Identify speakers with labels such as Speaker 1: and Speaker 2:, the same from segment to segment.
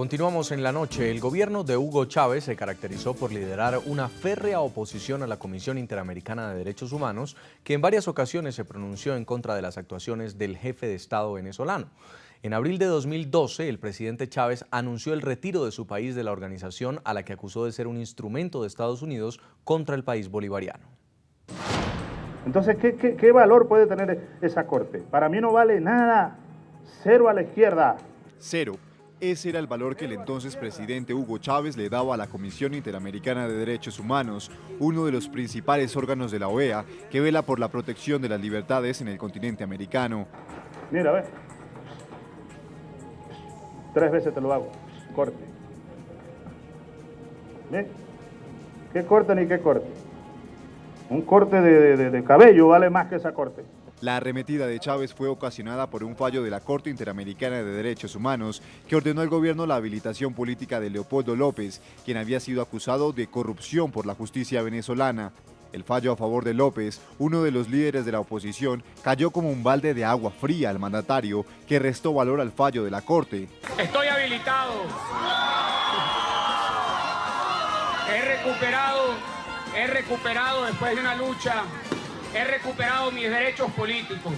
Speaker 1: Continuamos en la noche. El gobierno de Hugo Chávez se caracterizó por liderar una férrea oposición a la Comisión Interamericana de Derechos Humanos, que en varias ocasiones se pronunció en contra de las actuaciones del jefe de Estado venezolano. En abril de 2012, el presidente Chávez anunció el retiro de su país de la organización, a la que acusó de ser un instrumento de Estados Unidos contra el país bolivariano.
Speaker 2: Entonces, ¿qué valor puede tener esa corte? Para mí no vale nada. Cero a la izquierda.
Speaker 3: Cero. Ese era el valor que el entonces presidente Hugo Chávez le daba a la Comisión Interamericana de Derechos Humanos, uno de los principales órganos de la OEA que vela por la protección de las libertades en el continente americano.
Speaker 2: Mira, ve. 3 veces te lo hago. Corte. ¿Ve? ¿Qué corte ni qué corte? Un corte de cabello vale más que esa corte.
Speaker 3: La arremetida de Chávez fue ocasionada por un fallo de la Corte Interamericana de Derechos Humanos que ordenó al gobierno la habilitación política de Leopoldo López, quien había sido acusado de corrupción por la justicia venezolana. El fallo a favor de López, uno de los líderes de la oposición, cayó como un balde de agua fría al mandatario, que restó valor al fallo de la Corte.
Speaker 4: Estoy habilitado. He recuperado después de una lucha. He recuperado mis derechos políticos.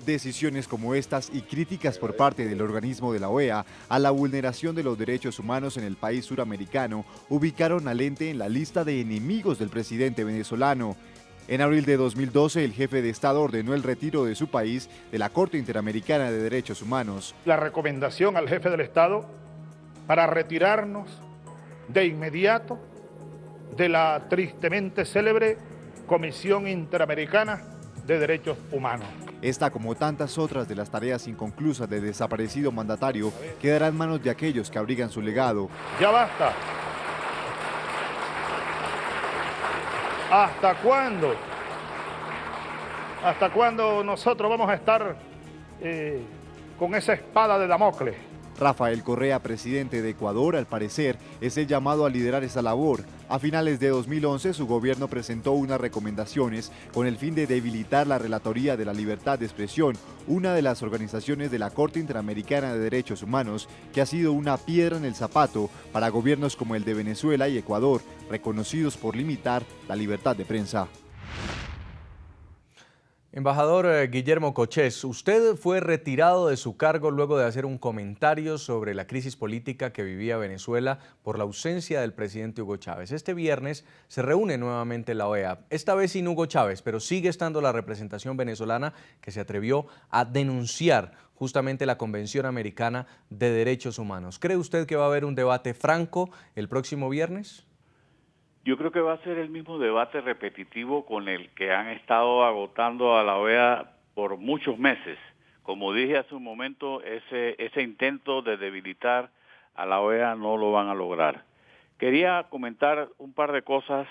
Speaker 3: Decisiones como estas y críticas por parte del organismo de la OEA a la vulneración de los derechos humanos en el país suramericano ubicaron al ente en la lista de enemigos del presidente venezolano. En abril de 2012, el jefe de Estado ordenó el retiro de su país de la Corte Interamericana de Derechos Humanos.
Speaker 2: La recomendación al jefe del Estado para retirarnos de inmediato de la tristemente célebre Comisión Interamericana de Derechos Humanos.
Speaker 3: Esta, como tantas otras de las tareas inconclusas del desaparecido mandatario, quedará en manos de aquellos que abrigan su legado.
Speaker 2: ¡Ya basta! ¿Hasta cuándo? ¿Hasta cuándo nosotros vamos a estar con esa espada de Damocles?
Speaker 3: Rafael Correa, presidente de Ecuador, al parecer, es el llamado a liderar esa labor. A finales de 2011, su gobierno presentó unas recomendaciones con el fin de debilitar la Relatoría de la Libertad de Expresión, una de las organizaciones de la Corte Interamericana de Derechos Humanos, que ha sido una piedra en el zapato para gobiernos como el de Venezuela y Ecuador, reconocidos por limitar la libertad de prensa.
Speaker 1: Embajador Guillermo Cochés, usted fue retirado de su cargo luego de hacer un comentario sobre la crisis política que vivía Venezuela por la ausencia del presidente Hugo Chávez. Este viernes se reúne nuevamente la OEA, esta vez sin Hugo Chávez, pero sigue estando la representación venezolana que se atrevió a denunciar justamente la Convención Americana de Derechos Humanos. ¿Cree usted que va a haber un debate franco el próximo viernes?
Speaker 5: Yo creo que va a ser el mismo debate repetitivo con el que han estado agotando a la OEA por muchos meses. Como dije hace un momento, ese intento de debilitar a la OEA no lo van a lograr. Quería comentar un par de cosas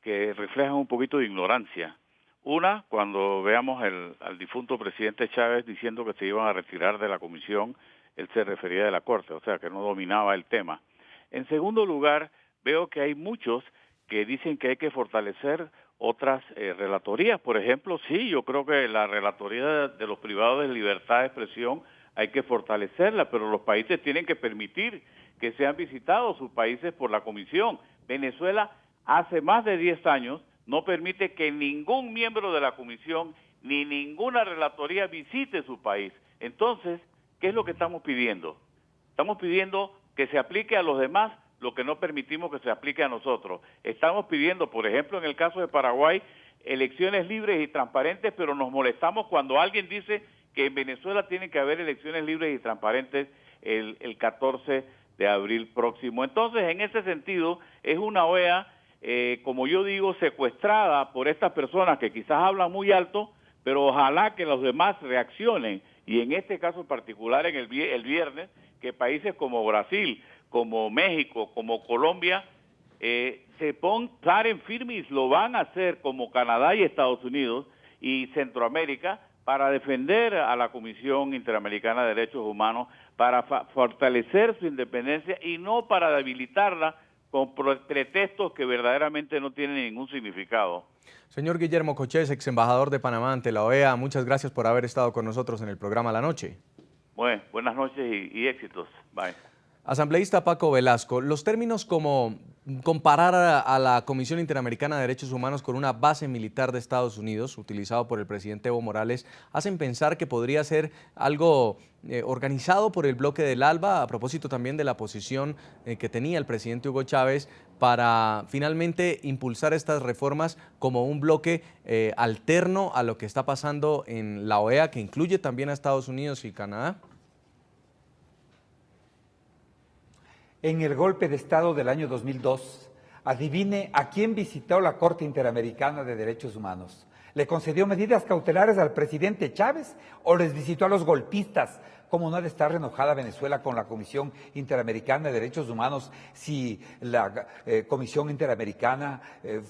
Speaker 5: que reflejan un poquito de ignorancia. Una, cuando veamos al difunto presidente Chávez diciendo que se iban a retirar de la comisión, él se refería de la Corte, o sea que no dominaba el tema. En segundo lugar, veo que hay muchos que dicen que hay que fortalecer otras relatorías. Por ejemplo, sí, yo creo que la relatoría de los privados de libertad de expresión hay que fortalecerla, pero los países tienen que permitir que sean visitados sus países por la Comisión. Venezuela hace más de 10 años no permite que ningún miembro de la Comisión ni ninguna relatoría visite su país. Entonces, ¿qué es lo que estamos pidiendo? Estamos pidiendo que se aplique a los demás lo que no permitimos que se aplique a nosotros. Estamos pidiendo, por ejemplo, en el caso de Paraguay, elecciones libres y transparentes, pero nos molestamos cuando alguien dice que en Venezuela tienen que haber elecciones libres y transparentes el 14 de abril próximo. Entonces, en ese sentido, es una OEA, como yo digo, secuestrada por estas personas que quizás hablan muy alto, pero ojalá que los demás reaccionen. Y en este caso particular, el viernes, que países como Brasil, como México, como Colombia, se paren firmes, lo van a hacer como Canadá y Estados Unidos y Centroamérica para defender a la Comisión Interamericana de Derechos Humanos, para fortalecer su independencia y no para debilitarla con pretextos que verdaderamente no tienen ningún significado.
Speaker 1: Señor Guillermo Cochés, ex embajador de Panamá ante la OEA, muchas gracias por haber estado con nosotros en el programa La Noche.
Speaker 5: Bueno, buenas noches y éxitos. Bye.
Speaker 1: Asambleísta Paco Velasco, los términos como comparar a la Comisión Interamericana de Derechos Humanos con una base militar de Estados Unidos, utilizado por el presidente Evo Morales, hacen pensar que podría ser algo organizado por el bloque del ALBA, a propósito también de la posición que tenía el presidente Hugo Chávez para finalmente impulsar estas reformas como un bloque alterno a lo que está pasando en la OEA, que incluye también a Estados Unidos y Canadá.
Speaker 6: En el golpe de Estado del año 2002, adivine a quién visitó la Corte Interamericana de Derechos Humanos. ¿Le concedió medidas cautelares al presidente Chávez o les visitó a los golpistas? ¿Cómo no ha de estar enojada Venezuela con la Comisión Interamericana de Derechos Humanos si la Comisión Interamericana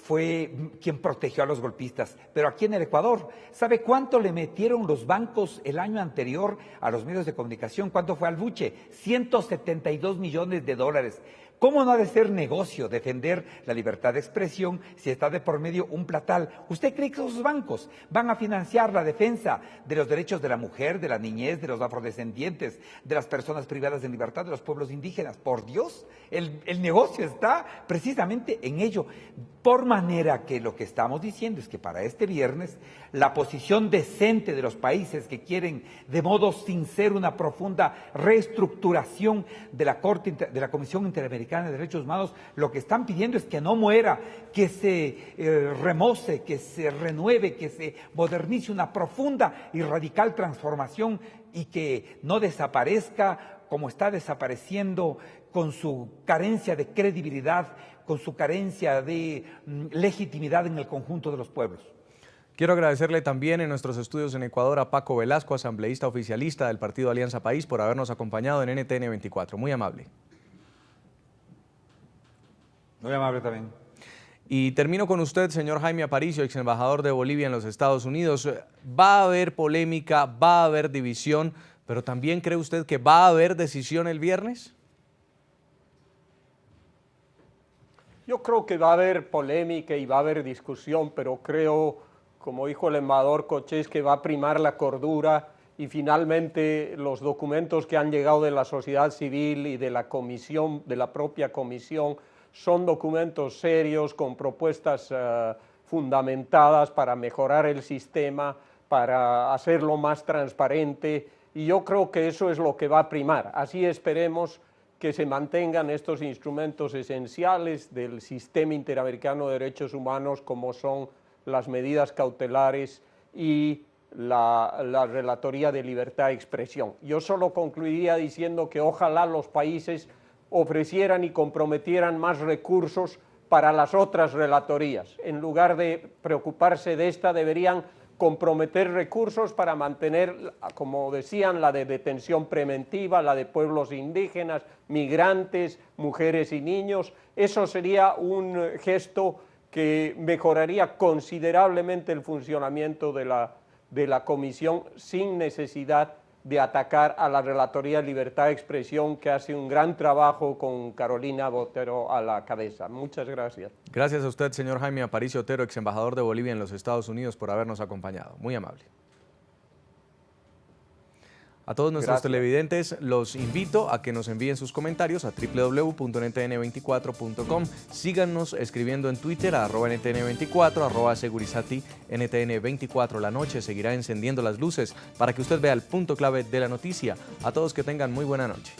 Speaker 6: fue quien protegió a los golpistas? Pero aquí en el Ecuador, ¿sabe cuánto le metieron los bancos el año anterior a los medios de comunicación? ¿Cuánto fue al buche? 172 millones de dólares. ¿Cómo no ha de ser negocio defender la libertad de expresión si está de por medio un platal? ¿Usted cree que esos bancos van a financiar la defensa de los derechos de la mujer, de la niñez, de los afrodescendientes, de las personas privadas de libertad, de los pueblos indígenas? Por Dios, el negocio está precisamente en ello. Por manera que lo que estamos diciendo es que para este viernes la posición decente de los países que quieren de modo sincero una profunda reestructuración de la Comisión Interamericana de Derechos Humanos, lo que están pidiendo es que no muera, que se remoce, que se renueve, que se modernice una profunda y radical transformación y que no desaparezca como está desapareciendo con su carencia de credibilidad, con su carencia de legitimidad en el conjunto de los pueblos.
Speaker 1: Quiero agradecerle también en nuestros estudios en Ecuador a Paco Velasco, asambleísta oficialista del Partido Alianza País, por habernos acompañado en NTN 24. Muy amable.
Speaker 6: Muy amable también.
Speaker 1: Y termino con usted, señor Jaime Aparicio, ex embajador de Bolivia en los Estados Unidos. ¿Va a haber polémica, va a haber división, pero también cree usted que va a haber decisión el viernes?
Speaker 7: Yo creo que va a haber polémica y va a haber discusión, pero creo, como dijo el embajador Cochés, que va a primar la cordura y finalmente los documentos que han llegado de la sociedad civil y de la comisión, de la propia comisión, son documentos serios con propuestas fundamentadas para mejorar el sistema, para hacerlo más transparente, y yo creo que eso es lo que va a primar. Así esperemos que se mantengan estos instrumentos esenciales del sistema interamericano de derechos humanos, como son las medidas cautelares y la relatoría de libertad de expresión. Yo solo concluiría diciendo que ojalá los países ofrecieran y comprometieran más recursos para las otras relatorías. En lugar de preocuparse de esta, deberían comprometer recursos para mantener, como decían, la de detención preventiva, la de pueblos indígenas, migrantes, mujeres y niños. Eso sería un gesto que mejoraría considerablemente el funcionamiento de la comisión sin necesidad de atacar a la Relatoría de Libertad de Expresión, que hace un gran trabajo con Carolina Botero a la cabeza. Muchas gracias.
Speaker 1: Gracias a usted, señor Jaime Aparicio Otero, ex embajador de Bolivia en los Estados Unidos, por habernos acompañado. Muy amable. A todos nuestros televidentes los invito a que nos envíen sus comentarios a www.ntn24.com. Síganos escribiendo en Twitter a @ntn24, @segurizati ntn24. La noche seguirá encendiendo las luces para que usted vea el punto clave de la noticia. A todos que tengan muy buena noche.